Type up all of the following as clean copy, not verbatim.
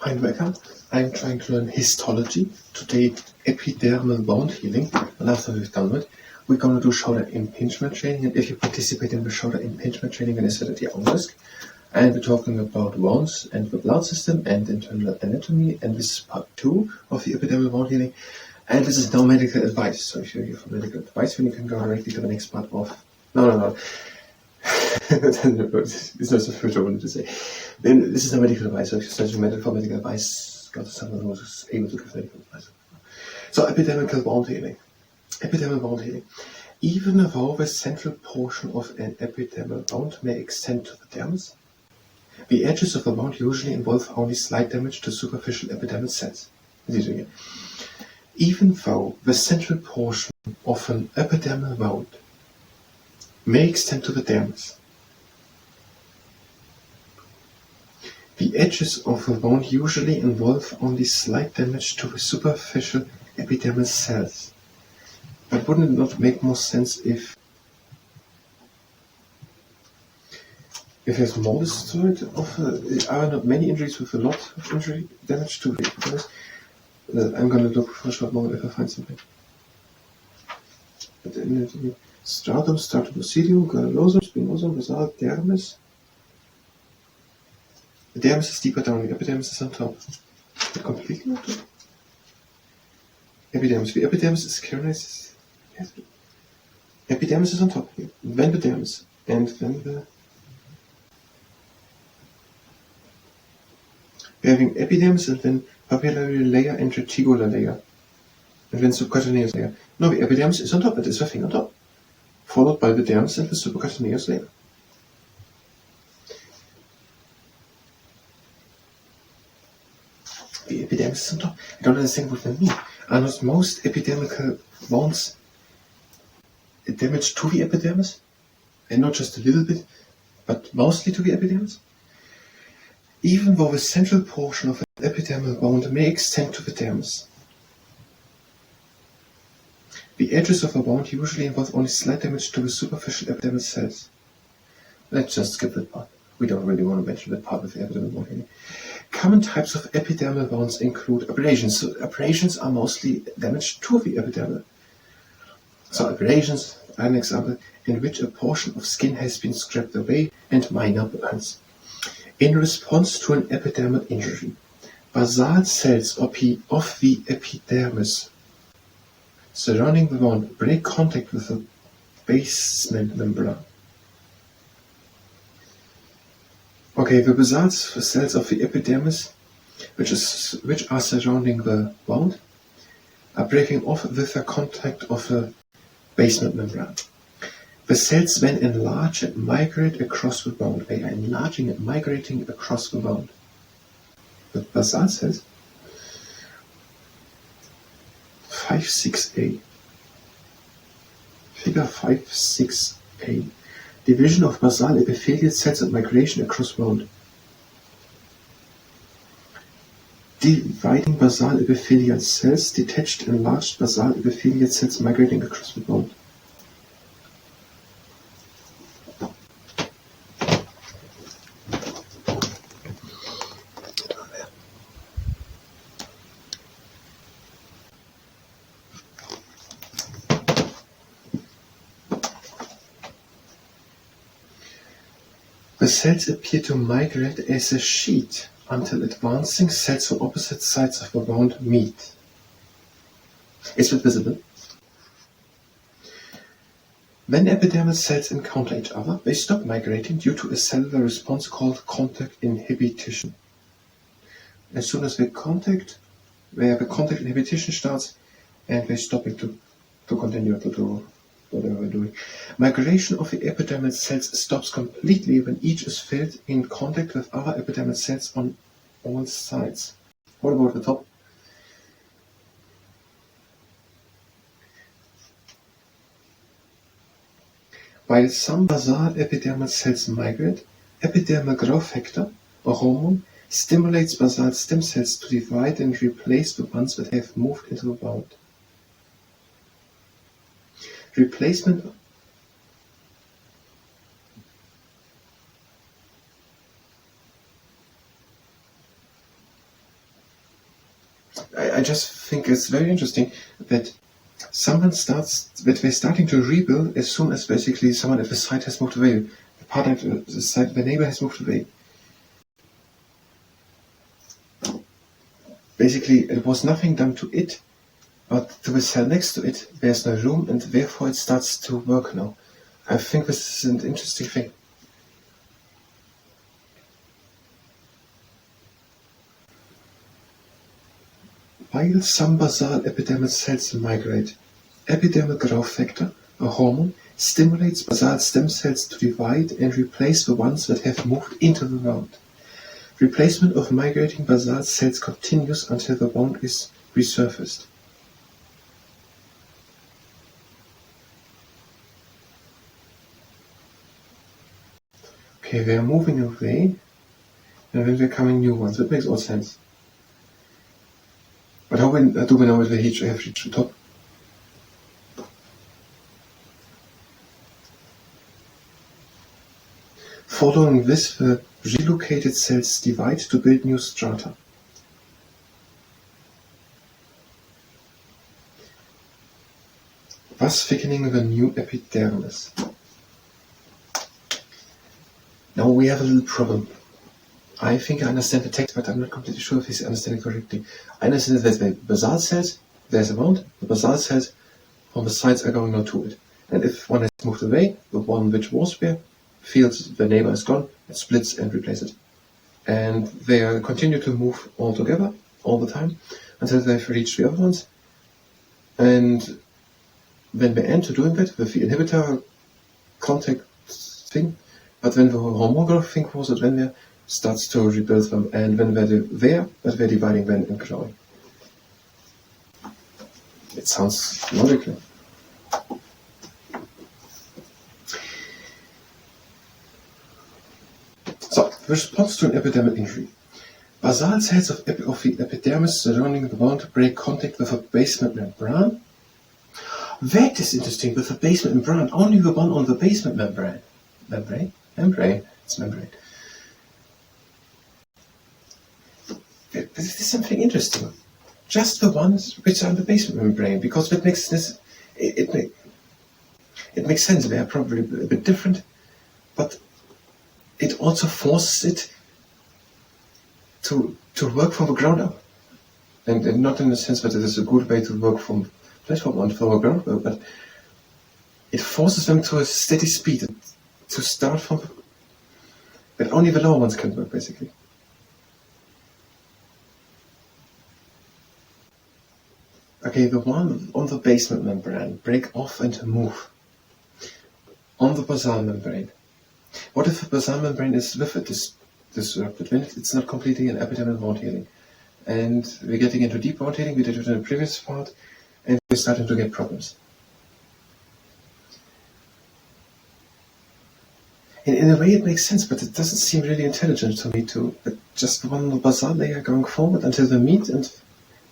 Hi and welcome. I'm trying to learn histology, today epidermal wound healing, and after we've done it, we're going to do shoulder impingement training, and if you participate in the shoulder impingement training, then it's at your own risk. And we're talking about wounds and the blood system and internal anatomy, and this is part 2 of the epidermal wound healing, and this is no medical advice, so if you're here for medical advice, then you can go directly to the next part of... No. It's not the first I wanted to say. Then this is a medical advice, so if you're searching for medical advice, go to someone who is able to give medical advice. So epidermal wound healing. Epidermal wound healing. Even though the central portion of an epidermal wound may extend to the dermis, the edges of the wound usually involve only slight damage to superficial epidermal cells. Even though the central portion of an epidermal wound may extend to the dermis, the edges of the wound usually involve only slight damage to the superficial epidermal cells. But wouldn't it not make more sense if there's more destroyed are not many injuries with a lot of injury damage to the epidermis? I'm going to look for a short moment if I find something. Stratum lucidum, granulosum, spinosum, basal, dermis. The dermis is deeper down, the epidermis is on top. But completely on top? Epidermis. The epidermis is carinized. Yes. Epidermis is on top here. Then the dermis. And then the... We're having epidermis and then papillary layer and reticular layer. And then subcutaneous layer. No, the epidermis is on top. It is the thing on top. Followed by the dermis and the subcutaneous layer. The epidermis is on top. I don't understand what that means. Are not most epidermal wounds damage to the epidermis? And not just a little bit, but mostly to the epidermis? Even though the central portion of an epidermal wound may extend to the dermis, the edges of a wound usually involve only slight damage to the superficial epidermal cells. Let's just skip that part. We don't really want to mention that part of the epidermal wound healing. Common types of epidermal wounds include abrasions. So abrasions are mostly damage to the epidermal. So abrasions are an example in which a portion of skin has been scraped away and minor burns. In response to an epidermal injury, basal cells of the epidermis surrounding the wound break contact with the basement membrane. Okay, the basal cells of the epidermis, which are surrounding the wound, are breaking off with the contact of the basement membrane. The cells then enlarge and migrate across the wound. They are enlarging and migrating across the wound. The basal cells, 5-6a. Figure 5-6a. Division of basal epithelial cells and migration across wound. Dividing basal epithelial cells, detached enlarged basal epithelial cells migrating across the wound. The cells appear to migrate as a sheet until advancing cells on opposite sides of the wound meet. Is it visible? When epidermal cells encounter each other, they stop migrating due to a cellular response called contact inhibition. As soon as the contact inhibition starts, and they're stopping to continue to do whatever we're doing. Migration of the epidermal cells stops completely when each is filled in contact with other epidermal cells on all sides. What about the top? While some basal epidermal cells migrate, epidermal growth factor, or hormone, stimulates basal stem cells to divide and replace the ones that have moved into the wound. Replacement I just think it's very interesting that they're starting to rebuild as soon as basically someone at the site has moved away. The part of the site, the neighbor has moved away. Basically, it was nothing done to it, but to the cell next to it, there's no room, and therefore it starts to work now. I think this is an interesting thing. While some basal epidermal cells migrate, epidermal growth factor, a hormone, stimulates basal stem cells to divide and replace the ones that have moved into the wound. Replacement of migrating basal cells continues until the wound is resurfaced. Okay, they are moving away, and then there are coming new ones. That makes all sense. But how do we know if they have reached the top? Following this, the relocated cells divide to build new strata. Thus thickening the new epidermis. Now we have a little problem. I think I understand the text, but I'm not completely sure if I understand it correctly. I understand that the basal cells, there's a wound, the basal cells on the sides are going now to it. And if one has moved away, the one which was there feels the neighbor is gone, it splits and replaces it. And they continue to move all together, all the time, until they've reached the other ones. And when they end to doing that with the inhibitor contact thing, but when the hormone growth thing was it when there starts to rebuild them, and when they're there, but they're dividing then and growing. It sounds logical. So, response to an epidermal injury. Basal cells of the epidermis surrounding the wound break contact with a basement membrane. That is interesting, with the basement membrane, only the one on the basement membrane. Membrane? It's membrane. This is something interesting. Just the ones which are in the basement membrane, because that makes this. It makes sense. They are probably a bit different, but it also forces it to work from the ground up, and not in the sense that it is a good way to work from platform on from the ground up, but it forces them to a steady speed to start from. But only the lower ones can work, basically. Okay, the one on the basement membrane break off and move on the basal membrane. What if the basal membrane is with it disrupted? When it's not completing an epidermal wound healing, and we're getting into deep wound healing. We did it in the previous part, and we're starting to get problems. In a way, it makes sense, but it doesn't seem really intelligent to me to just one basal layer going forward until they meet, and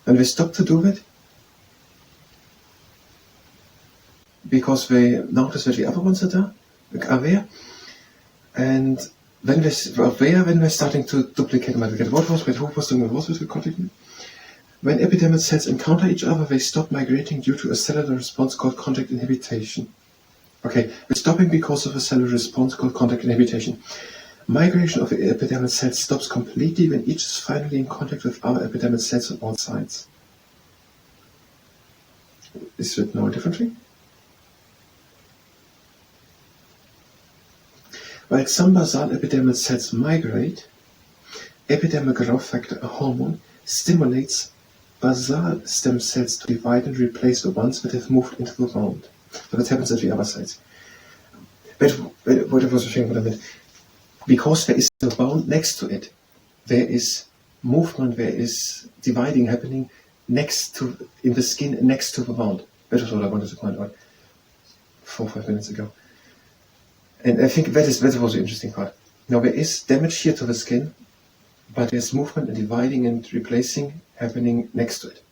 when we stop to do it, because they notice that the other ones are there, and when we're starting to duplicate them. Who was doing what with the contact? When epidermal cells encounter each other, they stop migrating due to a cellular response called contact inhibition. Okay, we're stopping because of a cellular response called contact inhibition. Migration of the epidermal cells stops completely when each is finally in contact with other epidermal cells on all sides. Is it now differently? While some basal epidermal cells migrate, epidermal growth factor, a hormone, stimulates basal stem cells to divide and replace the ones that have moved into the wound. So that happens at the other sides. But what was the thing what I meant? Because there is a wound next to it, there is movement, there is dividing happening in the skin next to the wound. That was what I wanted to point out 4 or 5 minutes ago. And I think that was the interesting part. Now there is damage here to the skin, but there's movement and dividing and replacing happening next to it.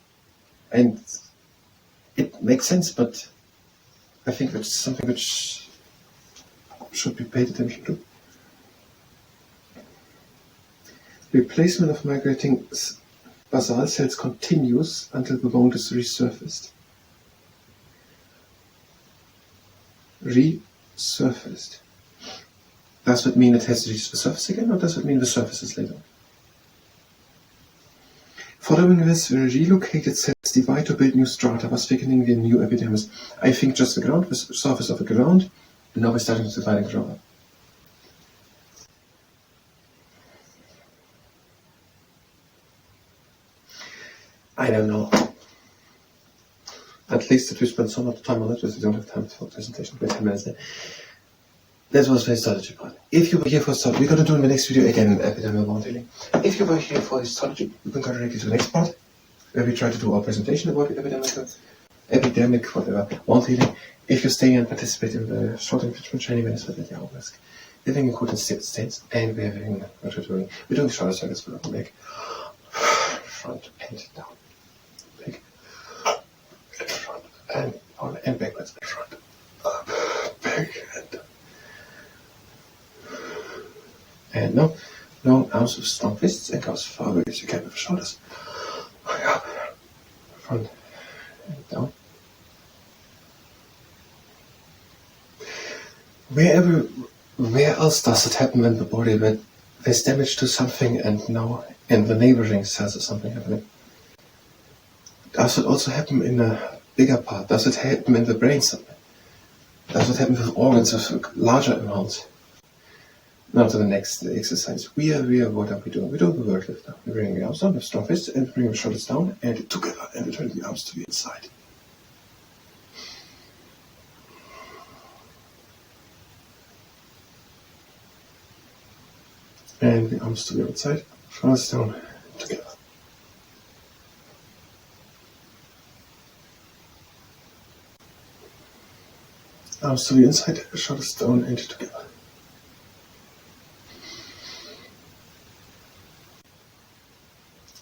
And it makes sense, but I think that's something which should be paid attention to. Replacement of migrating basal cells continues until the wound is resurfaced. Resurfaced. Does it mean it has reached the surface again, or does it mean the surface is later? Following this, the relocated cells divide to build new strata, thus thickening the new epidermis. I think just the ground, the surface of the ground, and now we're starting to divide and grow up. I don't know. At least if we spend so much time on it, because we don't have time for the presentation, we're 10 minutes there. That was the histology part. If you were here for histology, we're going to do in the next video again epidermal wound healing. If you were here for histology, you can go directly to the next part, where we try to do our presentation about epidemic, whatever, wound healing. If you stay and participate in the short impingement training, then it's at your own risk. Living in good and stable states, and we're doing what we're doing. We're doing shoulder circles for the back, front and down, back, and front, and on and backwards, and front, up, back, and down. And now, long arms with strong fists and go as far away as you can with the shoulders. Up, front, and down. Where else does it happen in the body that there's damage to something and now in the neighboring cells is something happening? Does it also happen in a bigger part? Does it happen in the brain something? Does it happen with organs of larger amounts? Now to the next exercise. What are we doing? We're doing the word lift now. We're bringing the arms down with strong fists and bringing the shoulders down and together and returning the arms to the inside. And the arms to the outside, shoulders down, together. Arms to the inside, shoulders down and together.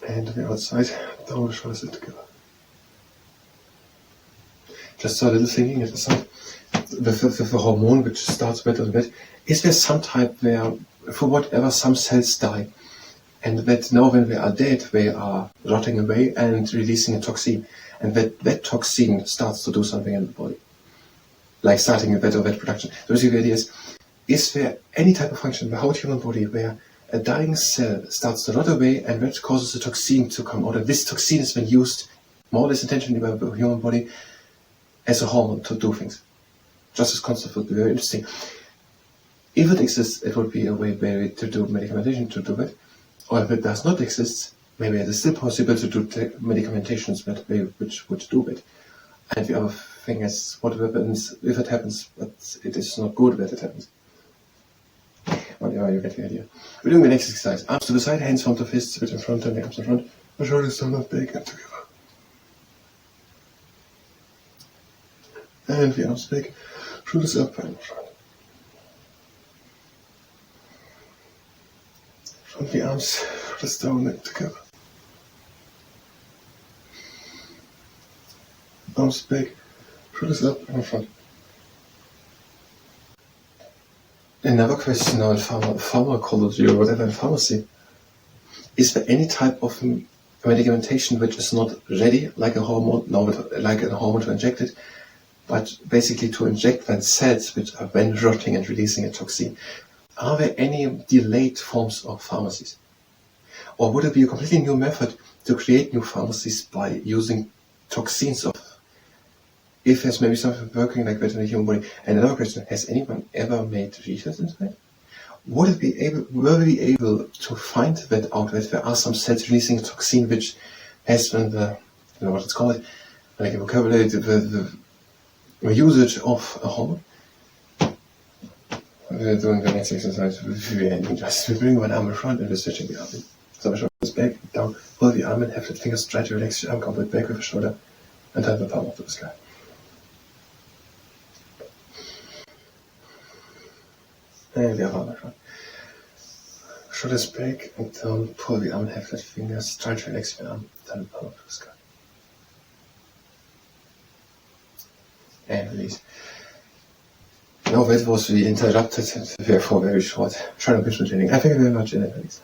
And to the outside, down the shoulders and together. Just a little thinking at the side. With the hormone which starts better and better, is there some type where, for whatever, some cells die, and that now when they are dead, they are rotting away and releasing a toxin, and that toxin starts to do something in the body, like starting a better wet production. So the idea is there any type of function in the whole human body where a dying cell starts to rot away and that causes a toxin to come out, and this toxin has been used more or less intentionally by the human body as a hormone to do things? Just as concept would be very interesting. If it exists, it would be a way to do medicamentation to do it. Or if it does not exist, maybe it is still possible to do medicamentations that way which would do it. And the other thing is what happens if it happens, but it is not good that it happens. Well, yeah, you get the idea. We're doing the next exercise. Arms to the side, hands front to fists, a bit in front, and the arms in front. The shoulders down, not big, and together. And the arms big. Shoulders up and front. Front the arms, shoulders down and together. Arms big, shoulders up and front. Another question now in pharmacology or whatever in pharmacy. Is there any type of medicamentation which is not ready, like a hormone, like a hormone to inject it, but basically to inject when cells which are then rotting and releasing a toxin? Are there any delayed forms of pharmacies? Or would it be a completely new method to create new pharmacies by using toxins of, if there's maybe something working like that in the human body? And another question, has anyone ever made research into that? Were we able to find that out, that there are some cells releasing a toxin which has been the, you know what it's called, like a vocabulary, the usage of a hormone? We're doing the next exercise. We bring one arm in front and we're stretching the arm. So the shoulders back, down, pull the arm in, have the fingers straight, relax your arm, come back with the shoulder, and turn the palm up to the sky. And the other arm in front. Shoulders back and down, pull the arm and have the fingers, try to relax your arm, turn the palm up to the sky. And release. No, that was really interrupted and therefore very short. Short impingement training. I thank you very much in advance.